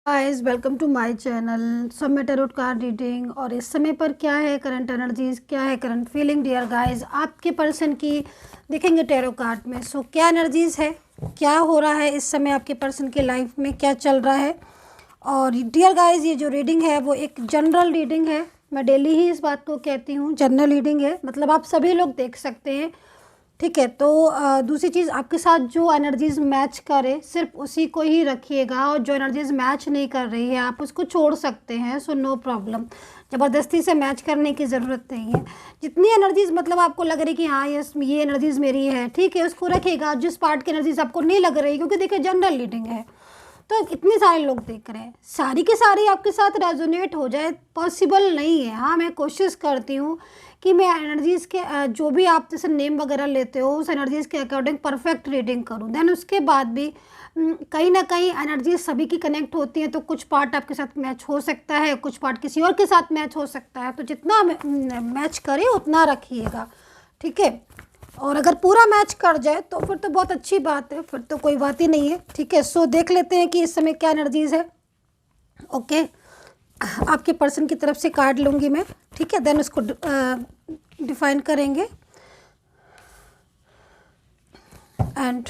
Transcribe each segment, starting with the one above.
Guys welcome to my channel Samay tarot card reading. और इस समय पर क्या है करंट एनर्जीज, क्या है करंट फीलिंग डियर गाइस आपके पर्सन की देखेंगे टैरो कार्ड में। सो क्या एनर्जीज है, क्या हो रहा है इस समय आपके पर्सन की लाइफ में, क्या चल रहा है। और डियर गाइस ये जो रीडिंग है वो एक जनरल रीडिंग है। मैं डेली ही इस बात को कहती हूँ, जनरल रीडिंग है मतलब आप सभी लोग देख सकते हैं, ठीक है। तो दूसरी चीज़, आपके साथ जो एनर्जीज मैच करे सिर्फ उसी को ही रखिएगा, और जो एनर्जीज मैच नहीं कर रही है आप उसको छोड़ सकते हैं। सो नो प्रॉब्लम, ज़बरदस्ती से मैच करने की ज़रूरत नहीं है। जितनी एनर्जीज मतलब आपको लग रही कि हाँ ये एनर्जीज मेरी है, ठीक है, उसको रखिएगा। जिस पार्ट की एनर्जीज आपको नहीं लग रही, क्योंकि देखिए जनरल रीडिंग है तो इतने सारे लोग देख रहे हैं, सारी की सारी आपके साथ रेजोनेट हो जाए पॉसिबल नहीं है। हाँ मैं कोशिश करती हूँ कि मैं एनर्जीज़ के जो भी आप जैसे नेम वगैरह लेते हो उस एनर्जीज़ के अकॉर्डिंग परफेक्ट रीडिंग करूँ। देन उसके बाद भी कहीं ना कहीं एनर्जीज सभी की कनेक्ट होती हैं, तो कुछ पार्ट आपके साथ मैच हो सकता है, कुछ पार्ट किसी और के साथ मैच हो सकता है। तो जितना मैच करे उतना रखिएगा, ठीक है। और अगर पूरा मैच कर जाए तो फिर तो बहुत अच्छी बात है, फिर तो कोई बात ही नहीं है, ठीक है। सो देख लेते हैं कि इस समय क्या एनर्जीज है। ओके, आपके पर्सन की तरफ से कार्ड लूँगी मैं, ठीक है, देन उसको डिफाइन करेंगे। एंड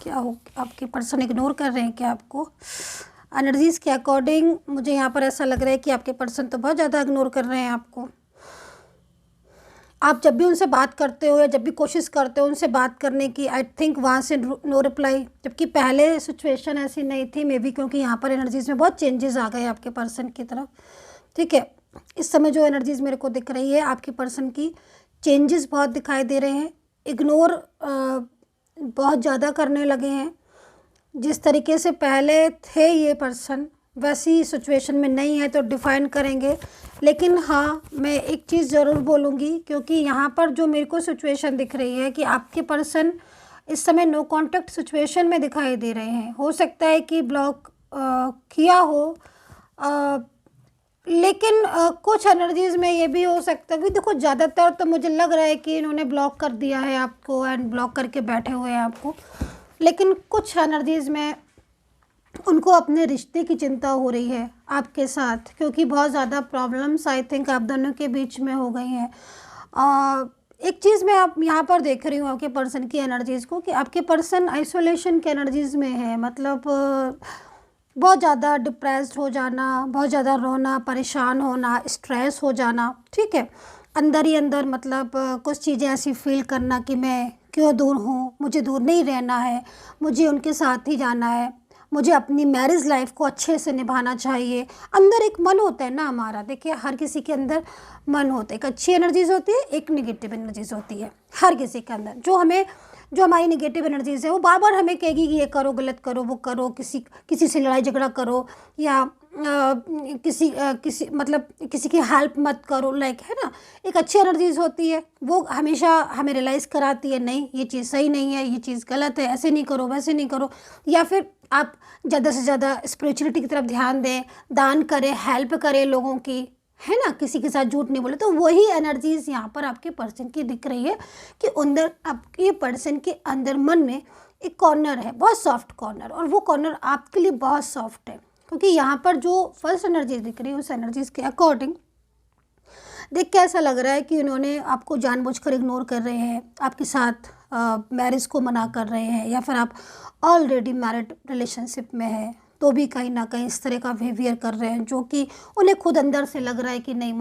क्या हो, आपके पर्सन इग्नोर कर रहे हैं क्या आपको? एनर्जीज़ के अकॉर्डिंग मुझे यहाँ पर ऐसा लग रहा है कि आपके पर्सन तो बहुत ज़्यादा इग्नोर कर रहे हैं आपको। आप जब भी उनसे बात करते हो या जब भी कोशिश करते हो उनसे बात करने की, आई थिंक वहाँ से नो रिप्लाई, जबकि पहले सिचुएशन ऐसी नहीं थी मे बी, क्योंकि यहाँ पर एनर्जीज़ में बहुत चेंजेस आ गए आपके पर्सन की तरफ, ठीक है। इस समय जो एनर्जीज़ मेरे को दिख रही है आपके पर्सन की, चेंजेस बहुत दिखाई दे रहे हैं, इग्नोर बहुत ज़्यादा करने लगे हैं। जिस तरीके से पहले थे ये पर्सन वैसी सिचुएशन में नहीं है, तो डिफ़ाइन करेंगे। लेकिन हाँ मैं एक चीज़ ज़रूर बोलूँगी, क्योंकि यहाँ पर जो मेरे को सिचुएशन दिख रही है कि आपके पर्सन इस समय नो कांटेक्ट सिचुएशन में दिखाई दे रहे हैं। हो सकता है कि ब्लॉक किया हो, लेकिन कुछ एनर्जीज़ में ये भी हो सकता है कि देखो ज़्यादातर तो मुझे लग रहा है कि इन्होंने ब्लॉक कर दिया है आपको एंड ब्लॉक करके बैठे हुए हैं आपको। लेकिन कुछ एनर्जीज़ में उनको अपने रिश्ते की चिंता हो रही है आपके साथ, क्योंकि बहुत ज़्यादा प्रॉब्लम्स आई थिंक आप दोनों के बीच में हो गई हैं। एक चीज़ मैं आप यहाँ पर देख रही हूँ आपके पर्सन की एनर्जीज़ को, कि आपके पर्सन आइसोलेशन के एनर्जीज़ में है। मतलब बहुत ज़्यादा डिप्रेस्ड हो जाना, बहुत ज़्यादा रोना, परेशान होना, स्ट्रेस हो जाना, ठीक है, अंदर ही अंदर। मतलब कुछ चीज़ें ऐसी फील करना कि मैं क्यों दूर हूँ, मुझे दूर नहीं रहना है, मुझे उनके साथ ही जाना है, मुझे अपनी मैरिज लाइफ को अच्छे से निभाना चाहिए। अंदर एक मन होता है ना हमारा, देखिए हर किसी के अंदर मन होता है, एक अच्छी एनर्जीज होती है, एक निगेटिव एनर्जीज होती है हर किसी के अंदर। जो हमारी निगेटिव एनर्जीज है वो बार बार हमें कहेगी कि ये करो, गलत करो, वो करो, किसी से लड़ाई झगड़ा करो, या किसी मतलब किसी की हेल्प मत करो, लाइक है ना। एक अच्छी एनर्जीज होती है वो हमेशा हमें रियलाइज़ कराती है, नहीं ये चीज़ सही नहीं है, ये चीज़ गलत है, ऐसे नहीं करो, वैसे नहीं करो। या फिर आप ज़्यादा से ज़्यादा स्पिरिचुअलिटी की तरफ ध्यान दें, दान करें, हेल्प करें लोगों की, है ना, किसी के साथ झूठ नहीं बोले। तो वही एनर्जीज यहाँ पर आपके पर्सन की दिख रही है कि अंदर आपके पर्सन के अंदर मन में एक कॉर्नर है, बहुत सॉफ्ट कॉर्नर, और वो कॉर्नर आपके लिए बहुत सॉफ्ट है। क्योंकि यहाँ पर जो फर्स्ट एनर्जीज दिख रही है उस एनर्जीज के अकॉर्डिंग देख के ऐसा लग रहा है कि उन्होंने आपको जानबूझकर इग्नोर कर रहे हैं, आपके साथ मैरिज को मना कर रहे हैं, या फिर आप ऑलरेडी मैरिड रिलेशनशिप में हैं तो भी कहीं ना कहीं इस तरह का बिहेवियर कर रहे हैं, जो कि उन्हें खुद अंदर से लग रहा है कि नहीं,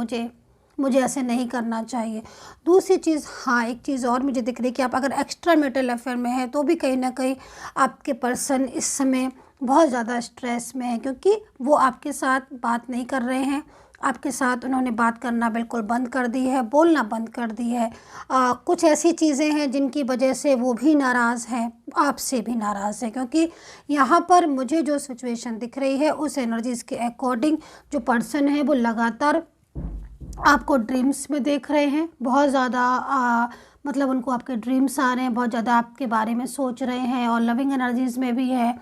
मुझे ऐसे नहीं करना चाहिए। दूसरी चीज़, हाँ एक चीज़ और मुझे दिख रही है कि आप अगर एक्स्ट्रा मैरिटल अफेयर में है तो भी कहीं ना कहीं आपके पर्सन इस समय बहुत ज़्यादा स्ट्रेस में है, क्योंकि वो आपके साथ बात नहीं कर रहे हैं। आपके साथ उन्होंने बात करना बिल्कुल बंद कर दी है, बोलना बंद कर दी है। कुछ ऐसी चीज़ें हैं जिनकी वजह से वो भी नाराज़ हैं, आपसे भी नाराज़ हैं, क्योंकि यहाँ पर मुझे जो सिचुएशन दिख रही है उस एनर्जीज़ के अकॉर्डिंग जो पर्सन है वो लगातार आपको ड्रीम्स में देख रहे हैं, बहुत ज़्यादा मतलब उनको आपके ड्रीम्स आ रहे हैं, बहुत ज़्यादा आपके बारे में सोच रहे हैं, और लविंग एनर्जीज़ में भी है।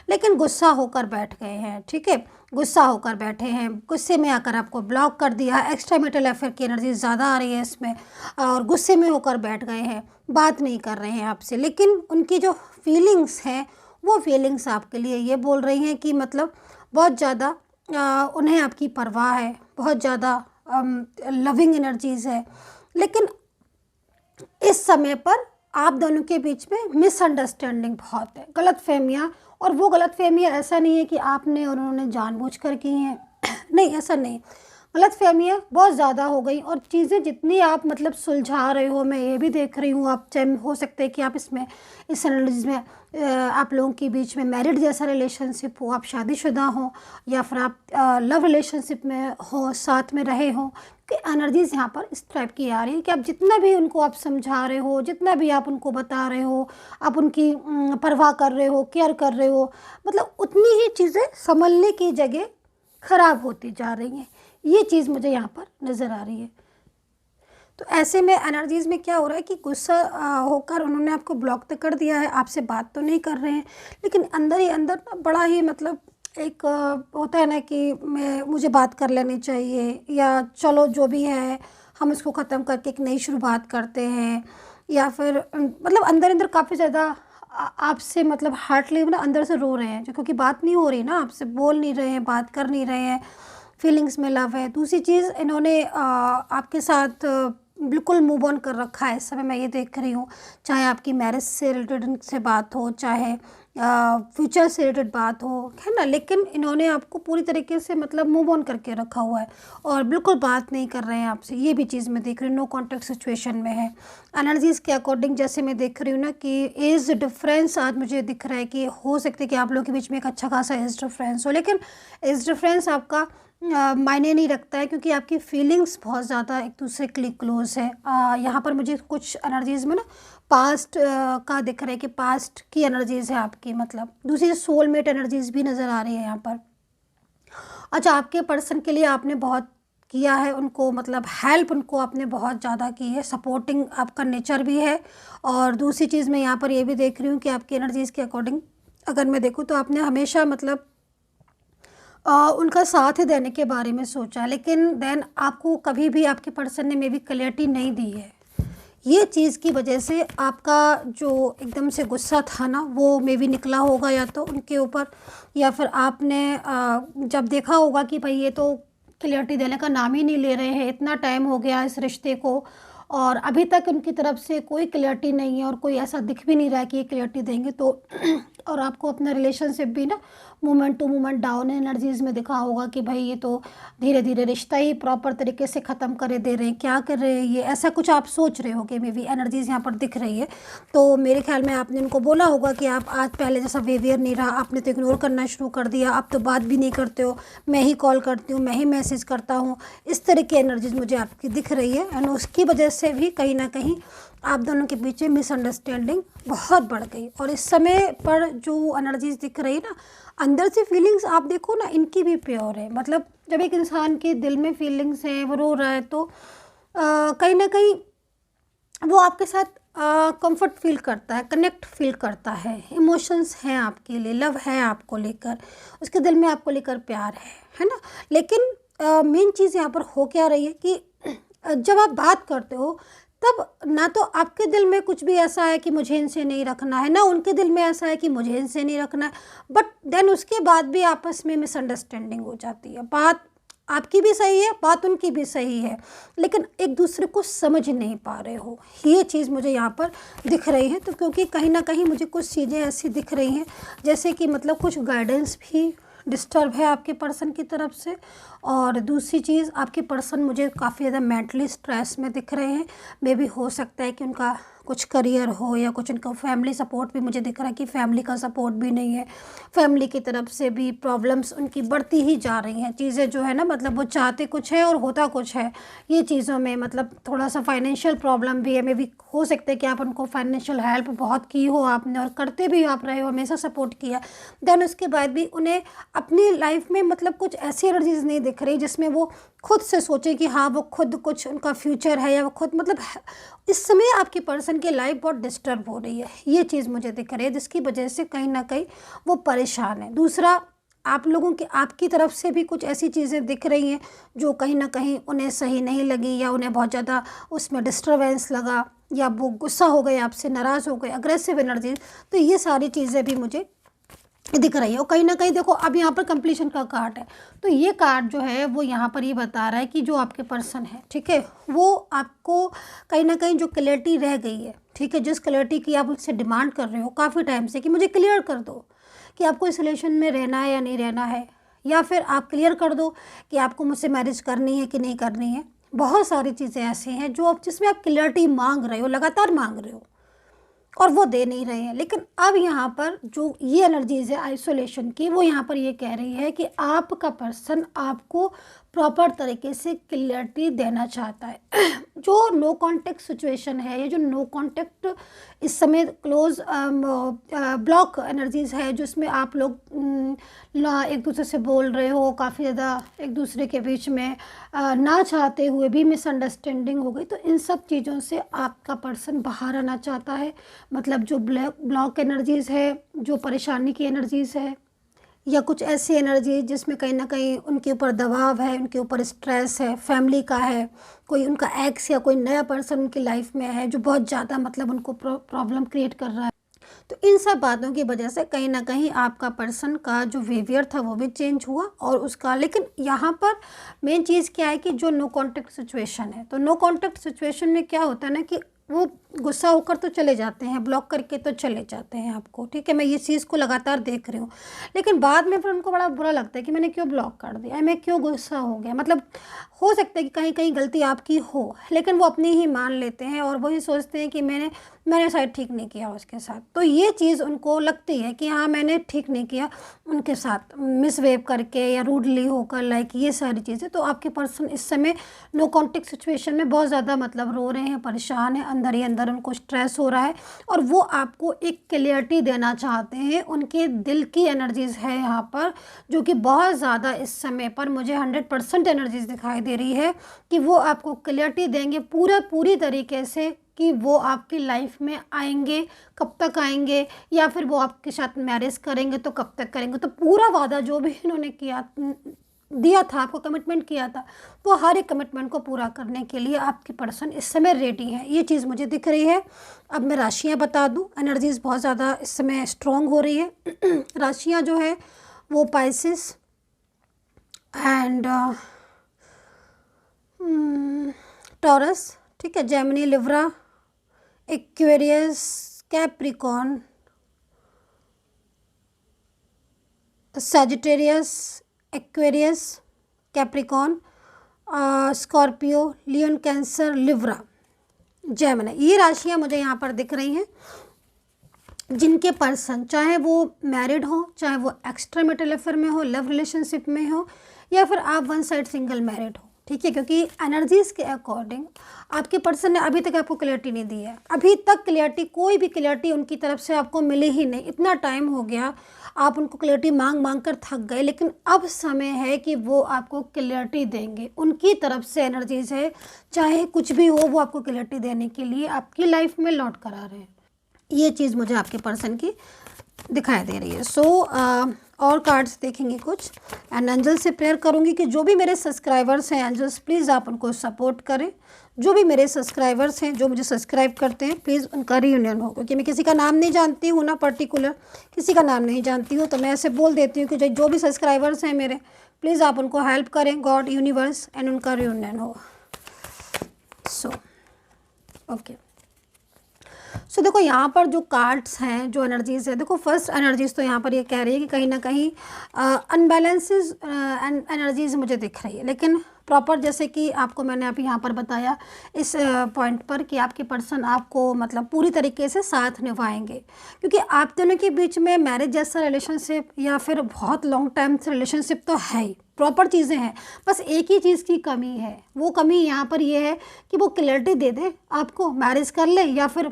लेकिन गुस्सा होकर बैठ गए हैं, ठीक है, गुस्सा होकर बैठे हैं, गुस्से में आकर आपको ब्लॉक कर दिया। एक्स्ट्रा मैरिटल अफेयर की एनर्जी ज़्यादा आ रही है इसमें, और गुस्से में होकर बैठ गए हैं, बात नहीं कर रहे हैं आपसे। लेकिन उनकी जो फीलिंग्स हैं वो फीलिंग्स आपके लिए ये बोल रही हैं कि मतलब बहुत ज़्यादा उन्हें आपकी परवाह है, बहुत ज़्यादा लविंग एनर्जीज़ है। लेकिन इस समय पर आप दोनों के बीच में मिसअंडरस्टैंडिंग बहुत है, गलतफ़हमियाँ। और वो गलतफ़हमियाँ ऐसा नहीं है कि आपने और उन्होंने जानबूझकर की हैं नहीं, ऐसा नहीं। गलतफ़हमियाँ बहुत ज़्यादा हो गई और चीज़ें जितनी आप मतलब सुलझा रहे हो, मैं ये भी देख रही हूँ, आप चाहे हो सकता है कि आप इसमें इस एनालिसिस में आप लोगों के बीच में मैरिड जैसा रिलेशनशिप हो, आप शादीशुदा हो या फिर आप लव रिलेशनशिप में हो, साथ में रहे हो, कि एनर्जीज़ यहाँ पर इस टाइप की आ रही है कि आप जितना भी उनको आप समझा रहे हो, जितना भी आप उनको बता रहे हो, आप उनकी परवाह कर रहे हो, केयर कर रहे हो, मतलब उतनी ही चीज़ें संभलने की जगह ख़राब होती जा रही हैं। ये चीज़ मुझे यहाँ पर नज़र आ रही है। तो ऐसे में एनर्जीज़ में क्या हो रहा है कि गुस्सा होकर उन्होंने आपको ब्लॉक तो कर दिया है, आपसे बात तो नहीं कर रहे हैं, लेकिन अंदर ही अंदर ना बड़ा ही मतलब एक होता है ना कि मुझे बात कर लेनी चाहिए, या चलो जो भी है हम इसको ख़त्म करके एक नई शुरुआत करते हैं, या फिर मतलब अंदर अंदर काफ़ी ज़्यादा आपसे मतलब हार्टली मतलब अंदर से रो रहे हैं, जो क्योंकि बात नहीं हो रही ना, आपसे बोल नहीं रहे हैं, बात कर नहीं रहे हैं, फीलिंग्स में लव है। दूसरी चीज़, इन्होंने आपके साथ बिल्कुल मूव ऑन कर रखा है इस समय, मैं ये देख रही हूँ। चाहे आपकी मैरिज से रिलेटेड से बात हो, चाहे फ्यूचर से रिलेटेड बात हो, है ना, लेकिन इन्होंने आपको पूरी तरीके से मतलब मूव ऑन करके रखा हुआ है और बिल्कुल बात नहीं कर रहे हैं आपसे। ये भी चीज़ मैं देख रही हूँ, नो कॉन्टैक्ट सिचुएशन में है। एनर्जीज़ के अकॉर्डिंग जैसे मैं देख रही हूँ ना कि एज डिफरेंस आज मुझे दिख रहा है कि हो सकता है कि आप लोगों के बीच में एक अच्छा खासा एज डिफरेंस हो, लेकिन एज डिफरेंस आपका मायने नहीं रखता है, क्योंकि आपकी फीलिंग्स बहुत ज़्यादा एक दूसरे के लिए क्लोज़ है। यहाँ पर मुझे कुछ एनर्जीज़ में ना पास्ट का दिख रहा है कि पास्ट की एनर्जीज़ है आपकी, मतलब दूसरी सोलमेट एनर्जीज़ भी नज़र आ रही है यहाँ पर। अच्छा, आपके पर्सन के लिए आपने बहुत किया है, उनको मतलब हेल्प उनको आपने बहुत ज़्यादा की है, सपोर्टिंग आपका नेचर भी है। और दूसरी चीज़ मैं यहाँ पर ये भी देख रही हूँ कि आपकी एनर्जीज़ के अकॉर्डिंग अगर मैं देखूँ तो आपने हमेशा मतलब उनका साथ देने के बारे में सोचा, लेकिन देन आपको कभी भी आपके पर्सन ने मे बी क्लैरिटी नहीं दी है। ये चीज़ की वजह से आपका जो एकदम से गुस्सा था ना, वो मे बी निकला होगा या तो उनके ऊपर, या फिर आपने जब देखा होगा कि भाई ये तो क्लैरिटी देने का नाम ही नहीं ले रहे हैं, इतना टाइम हो गया इस रिश्ते को और अभी तक उनकी तरफ से कोई क्लैरिटी नहीं है और कोई ऐसा दिख भी नहीं रहा है कि ये क्लैरिटी देंगे, तो और आपको अपना रिलेशनशिप भी ना moment to moment down energies में दिखा होगा कि भाई ये तो धीरे धीरे रिश्ता ही प्रॉपर तरीके से ख़त्म करे दे रहे हैं, क्या कर रहे हैं ये, ऐसा कुछ आप सोच रहे होगे, मे बी एनर्जीज़ यहाँ पर दिख रही है। तो मेरे ख्याल में आपने उनको बोला होगा कि आप आज पहले जैसा बिहेवियर नहीं रहा, आपने तो इग्नोर करना शुरू कर दिया, आप तो बात भी नहीं करते हो, मैं ही कॉल करती हूँ, मैं ही मैसेज करता हूँ, इस तरह की एनर्जीज़ मुझे आपकी दिख रही है। एंड उसकी वजह से भी कहीं ना कहीं आप दोनों के बीच में मिसअंडरस्टैंडिंग बहुत बढ़ गई। और इस समय पर जो एनर्जीज दिख रही है ना, अंदर से फीलिंग्स आप देखो ना, इनकी भी प्योर है। मतलब जब एक इंसान के दिल में फीलिंग्स हैं, वो रो रहा है, तो कहीं ना कहीं वो आपके साथ कंफर्ट फील करता है, कनेक्ट फील करता है, इमोशंस हैं आपके लिए, लव है आपको लेकर, उसके दिल में आपको लेकर प्यार है ना। लेकिन मेन चीज़ यहाँ पर हो क्या रही है कि जब आप बात करते हो तब ना तो आपके दिल में कुछ भी ऐसा है कि मुझे इनसे नहीं रखना है, ना उनके दिल में ऐसा है कि मुझे इनसे नहीं रखना है, बट देन उसके बाद भी आपस में मिसअंडरस्टैंडिंग हो जाती है। बात आपकी भी सही है, बात उनकी भी सही है, लेकिन एक दूसरे को समझ नहीं पा रहे हो, ये चीज़ मुझे यहाँ पर दिख रही है। तो क्योंकि कहीं ना कहीं मुझे कुछ चीज़ें ऐसी दिख रही हैं जैसे कि मतलब कुछ गाइडेंस भी डिस्टर्ब है आपके पर्सन की तरफ से। और दूसरी चीज़, आपके पर्सन मुझे काफ़ी ज़्यादा मेंटली स्ट्रेस में दिख रहे हैं। मे भी हो सकता है कि उनका कुछ करियर हो या कुछ उनका फैमिली सपोर्ट भी मुझे दिख रहा है कि फैमिली का सपोर्ट भी नहीं है, फैमिली की तरफ से भी प्रॉब्लम्स उनकी बढ़ती ही जा रही हैं। चीज़ें जो है ना, मतलब वो चाहते कुछ है और होता कुछ है। ये चीज़ों में मतलब थोड़ा सा फाइनेंशियल प्रॉब्लम भी है। मे भी हो सकता है कि आप उनको फाइनेंशियल हेल्प बहुत की हो आपने, और करते भी आप रहे हो, हमेशा सपोर्ट किया, देन उसके बाद भी उन्हें अपनी लाइफ में मतलब कुछ ऐसी एनर्जीज नहीं दिख रही जिसमें वो खुद से सोचे कि हाँ वो खुद कुछ उनका फ्यूचर है, या वो खुद मतलब इस समय आपकी पर्सन की लाइफ बहुत डिस्टर्ब हो रही है। ये चीज़ मुझे दिख रही है जिसकी वजह से कहीं ना कहीं वो परेशान है। दूसरा, आप लोगों की आपकी तरफ से भी कुछ ऐसी चीज़ें दिख रही हैं जो कहीं ना कहीं उन्हें सही नहीं लगी, या उन्हें बहुत ज़्यादा उसमें डिस्टर्बेंस लगा, या वो गुस्सा हो गए, आपसे नाराज़ हो गए, अग्रेसिव एनर्जी। तो ये सारी चीज़ें भी मुझे दिख रही है। और कहीं ना कहीं देखो अब यहाँ पर कंप्लीशन का कार्ड है, तो ये कार्ड जो है वो यहाँ पर ये बता रहा है कि जो आपके पर्सन है, ठीक है, वो आपको कहीं ना कहीं जो क्लैरिटी रह गई है, ठीक है, जिस क्लैरिटी की आप उससे डिमांड कर रहे हो काफ़ी टाइम से कि मुझे क्लियर कर दो कि आपको इस रिलेशन में रहना है या नहीं रहना है, या फिर आप क्लियर कर दो कि आपको मुझसे मैरिज करनी है कि नहीं करनी है। बहुत सारी चीज़ें ऐसी हैं जो आप जिसमें आप क्लियरिटी मांग रहे हो, लगातार मांग रहे हो, और वो दे नहीं रहे हैं। लेकिन अब यहाँ पर जो ये एनर्जीज है आइसोलेशन की, वो यहाँ पर ये कह रही है कि आपका पर्सन आपको प्रॉपर तरीके से क्लियरिटी देना चाहता है। जो नो कांटेक्ट सिचुएशन है, ये जो नो कांटेक्ट इस समय क्लोज ब्लॉक एनर्जीज है, जिसमें आप लोग एक दूसरे से बोल रहे हो, काफ़ी ज़्यादा एक दूसरे के बीच में ना चाहते हुए भी मिसअंडरस्टैंडिंग हो गई, तो इन सब चीज़ों से आपका पर्सन बाहर आना चाहता है। मतलब जो ब्लॉक एनर्जीज़ है, जो परेशानी की एनर्जीज़ है, या कुछ ऐसी एनर्जी जिसमें कहीं ना कहीं उनके ऊपर दबाव है, उनके ऊपर स्ट्रेस है, फैमिली का है, कोई उनका एक्स या कोई नया पर्सन उनकी लाइफ में है जो बहुत ज़्यादा मतलब उनको प्रॉब्लम क्रिएट कर रहा है। तो इन सब बातों की वजह से कहीं ना कहीं आपका पर्सन का जो बिहेवियर था वो भी चेंज हुआ और उसका। लेकिन यहाँ पर मेन चीज़ क्या है कि जो नो कांटेक्ट सिचुएशन है, तो नो कांटेक्ट सिचुएशन में क्या होता है ना कि वो गुस्सा होकर तो चले जाते हैं, ब्लॉक करके तो चले जाते हैं आपको, ठीक है, मैं ये चीज़ को लगातार देख रही हूँ। लेकिन बाद में फिर उनको बड़ा बुरा लगता है कि मैंने क्यों ब्लॉक कर दिया, मैं क्यों गुस्सा हो गया। मतलब हो सकता है कि कहीं कहीं गलती आपकी हो, लेकिन वो अपनी ही मान लेते हैं और वही सोचते हैं कि मैंने शायद ठीक नहीं किया उसके साथ। तो ये चीज़ उनको लगती है कि हाँ मैंने ठीक नहीं किया उनके साथ, मिसवेव करके या रूडली होकर, लाइक ये सारी चीज़ें। तो आपके पर्सन इस समय नो कॉन्टेक्ट सिचुएशन में बहुत ज़्यादा मतलब रो रहे हैं, परेशान हैं, अंदर ही अंदर उनको स्ट्रेस हो रहा है, और वो आपको एक क्लियरिटी देना चाहते हैं। उनके दिल की एनर्जीज़ है यहाँ पर जो कि बहुत ज़्यादा इस समय पर मुझे 100% एनर्जीज़ दिखाई दे रही है कि वो आपको क्लियरिटी देंगे पूरी तरीके से कि वो आपकी लाइफ में आएंगे, कब तक आएंगे, या फिर वो आपके साथ मैरिज करेंगे तो कब तक करेंगे। तो पूरा वादा जो भी इन्होंने दिया था, आपको कमिटमेंट किया था, वो हर एक कमिटमेंट को पूरा करने के लिए आपके पर्सन इस समय रेडी है, ये चीज़ मुझे दिख रही है। अब मैं राशियाँ बता दूँ, एनर्जीज़ बहुत ज़्यादा इस समय स्ट्रॉन्ग हो रही है। राशियाँ जो है वो पाइसिस एंड टॉरस, ठीक है, Gemini, Libra, Aquarius, Capricorn, Sagittarius, Aquarius, Capricorn, Scorpio, Leo, Cancer, Libra, Gemini, ये राशियाँ मुझे यहाँ पर दिख रही हैं जिनके पर्सन, चाहे वो मैरिड हो, चाहे वो एक्स्ट्रा मैरिटल अफेयर में हो, लव रिलेशनशिप में हो, या फिर आप वन साइड सिंगल मैरिड हो, ठीक है, क्योंकि एनर्जीज़ के अकॉर्डिंग आपके पर्सन ने अभी तक आपको क्लियरिटी नहीं दी है। अभी तक क्लियरिटी, कोई भी क्लियरिटी उनकी तरफ से आपको मिली ही नहीं। इतना टाइम हो गया, आप उनको क्लियरिटी मांग कर थक गए, लेकिन अब समय है कि वो आपको क्लियरिटी देंगे। उनकी तरफ से एनर्जीज़ है, चाहे कुछ भी हो, वो आपको क्लियरिटी देने के लिए आपकी लाइफ में लौट कर आ रहे हैं। ये चीज़ मुझे आपके पर्सन की दिखाई दे रही है। सो और कार्ड्स देखेंगे कुछ, एंड एंजल से प्रेयर करूंगी कि जो भी मेरे सब्सक्राइबर्स हैं, एंजल्स प्लीज़ आप उनको सपोर्ट करें। जो भी मेरे सब्सक्राइबर्स हैं, जो मुझे सब्सक्राइब करते हैं, प्लीज़ उनका रियूनियन हो, क्योंकि मैं किसी का नाम नहीं जानती हूँ ना, पर्टिकुलर किसी का नाम नहीं जानती हूँ, तो मैं ऐसे बोल देती हूँ कि जो भी सब्सक्राइबर्स हैं मेरे, प्लीज़ आप उनको हेल्प करें, गॉड, यूनिवर्स, एंड उनका रियूनियन हो। सो ओके, सो देखो यहाँ पर जो कार्ड्स हैं, जो एनर्जीज़ है, देखो फर्स्ट एनर्जीज़ तो यहाँ पर ये कह रही है कि कहीं ना कहीं अनबैलेंसेस एनर्जीज़ मुझे दिख रही है। लेकिन प्रॉपर, जैसे कि आपको मैंने अभी यहाँ पर बताया इस पॉइंट पर कि आपके पर्सन आपको मतलब पूरी तरीके से साथ निभाएंगे, क्योंकि आप दोनों के बीच में मैरिज जैसा रिलेशनशिप या फिर बहुत लॉन्ग टाइम से रिलेशनशिप तो है ही, प्रॉपर चीज़ें हैं। बस एक ही चीज़ की कमी है, वो कमी यहाँ पर ये है कि वो क्लियरिटी दे दे आपको, मैरिज कर ले या फिर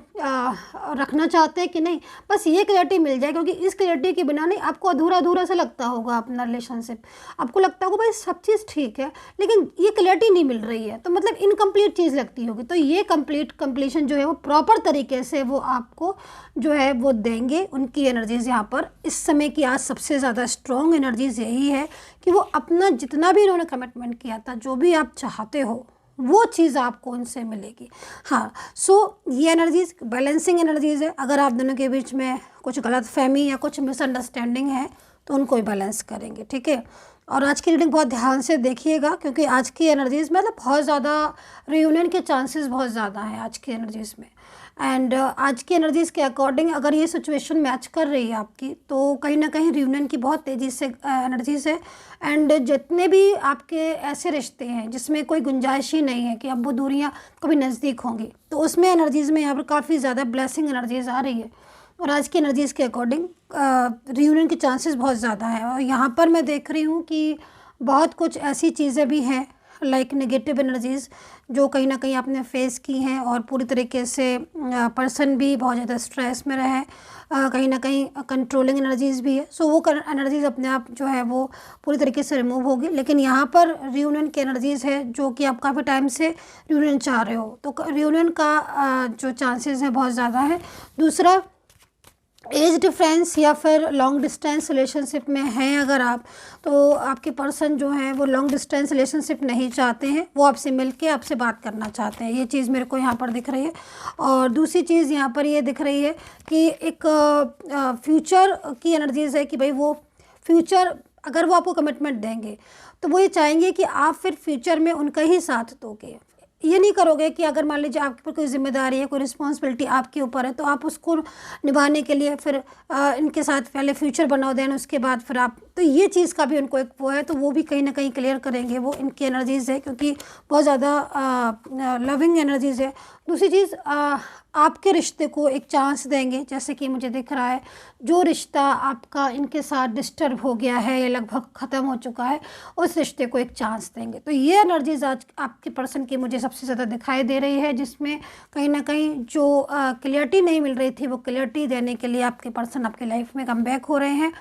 रखना चाहते हैं कि नहीं, बस ये क्लियरिटी मिल जाए। क्योंकि इस क्लियरिटी के बिना नहीं, आपको अधूरा अधूरा सा लगता होगा अपना रिलेशनशिप, आपको लगता होगा भाई सब चीज़ ठीक है, लेकिन ये क्लियरिटी नहीं मिल रही है, तो मतलब इनकम्प्लीट चीज़ लगती होगी। तो ये कंप्लीशन जो है वो प्रॉपर तरीके से वो आपको जो है वो देंगे। उनकी एनर्जीज़ यहाँ पर इस समय की आज सबसे ज़्यादा स्ट्रॉन्ग एनर्जीज़ यही है कि वो अपना जितना भी इन्होंने कमिटमेंट किया था, जो भी आप चाहते हो वो चीज़ आपको उनसे मिलेगी। हाँ, सो ये एनर्जीज बैलेंसिंग एनर्जीज है। अगर आप दोनों के बीच में कुछ गलतफहमी या कुछ मिसअंडरस्टैंडिंग है तो उनको ही बैलेंस करेंगे, ठीक है। और आज की रीडिंग बहुत ध्यान से देखिएगा, क्योंकि आज की एनर्जीज मतलब बहुत ज़्यादा रियूनियन के चांसेस बहुत ज़्यादा हैं आज की एनर्जीज में। एंड आज की एनर्जीज़ के अकॉर्डिंग अगर ये सिचुएशन मैच कर रही है आपकी, तो कहीं ना कहीं रियूनियन की बहुत तेज़ी से एनर्जीज़ है। एंड जितने भी आपके ऐसे रिश्ते हैं जिसमें कोई गुंजाइश ही नहीं है कि अब वो दूरियां कभी नज़दीक होंगी, तो उसमें एनर्जीज़ में यहाँ पर काफ़ी ज़्यादा ब्लेसिंग एनर्जीज़ आ रही है। और आज की एनर्जीज़ के अकॉर्डिंग रियूनियन के चांसेस बहुत ज़्यादा हैं। और यहाँ पर मैं देख रही हूँ कि बहुत कुछ ऐसी चीज़ें भी हैं लाइक नेगेटिव एनर्जीज़ जो कहीं ना कहीं आपने फेस की हैं, और पूरी तरीके से पर्सन भी बहुत ज़्यादा स्ट्रेस में रहे, कहीं ना कहीं कंट्रोलिंग एनर्जीज़ भी है। सो वो एनर्जीज़ अपने आप जो है वो पूरी तरीके से रिमूव होगी। लेकिन यहाँ पर रियूनियन की एनर्जीज़ है जो कि आप काफ़ी टाइम से रियूनियन चाह रहे हो, तो रियूनियन का जो चांसेस है बहुत ज़्यादा है। दूसरा, एज डिफरेंस या फिर लॉन्ग डिस्टेंस रिलेशनशिप में हैं अगर आप, तो आपके पर्सन जो है वो लॉन्ग डिस्टेंस रिलेशनशिप नहीं चाहते हैं, वो आपसे मिलके आपसे बात करना चाहते हैं। ये चीज़ मेरे को यहाँ पर दिख रही है। और दूसरी चीज़ यहाँ पर ये दिख रही है कि एक फ्यूचर की एनर्जीज़ है कि भाई वो फ्यूचर अगर वो आपको कमिटमेंट देंगे तो वो ये चाहेंगे कि आप फिर फ्यूचर में उनका ही साथ दोगे। ये नहीं करोगे कि अगर मान लीजिए आपके ऊपर कोई जिम्मेदारी है, कोई रिस्पॉन्सिबिलिटी आपके ऊपर है, तो आप उसको निभाने के लिए फिर इनके साथ पहले फ्यूचर बनाओ, देन उसके बाद फिर आप, तो ये चीज़ का भी उनको एक वो है, तो वो भी कहीं ना कहीं क्लियर करेंगे। वो इनकी एनर्जीज़ है क्योंकि बहुत ज़्यादा लविंग एनर्जीज़ है। दूसरी चीज़, आपके रिश्ते को एक चांस देंगे, जैसे कि मुझे दिख रहा है जो रिश्ता आपका इनके साथ डिस्टर्ब हो गया है या लगभग ख़त्म हो चुका है, उस रिश्ते को एक चांस देंगे। तो ये एनर्जीज आज आपके पर्सन की मुझे सबसे ज़्यादा दिखाई दे रही है, जिसमें कहीं ना कहीं जो क्लियरिटी नहीं मिल रही थी वो क्लियरिटी देने के लिए आपके पर्सन आपके लाइफ में कमबैक हो रहे हैं,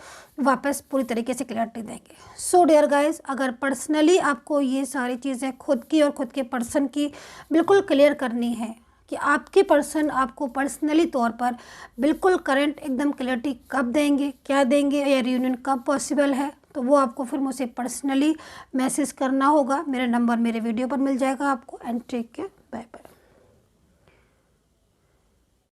वापस पूरी तरीके से क्लियरिटी देंगे। सो डियर गाइस, अगर पर्सनली आपको ये सारी चीज़ें खुद की और खुद के पर्सन की बिल्कुल क्लियर करनी है कि आपके पर्सन आपको पर्सनली तौर पर बिल्कुल करंट एकदम क्लियरिटी कब देंगे, क्या देंगे, या रियूनियन कब पॉसिबल है, तो वो आपको फिर मुझे पर्सनली मैसेज करना होगा। मेरा नंबर मेरे वीडियो पर मिल जाएगा आपको। And take care, bye bye.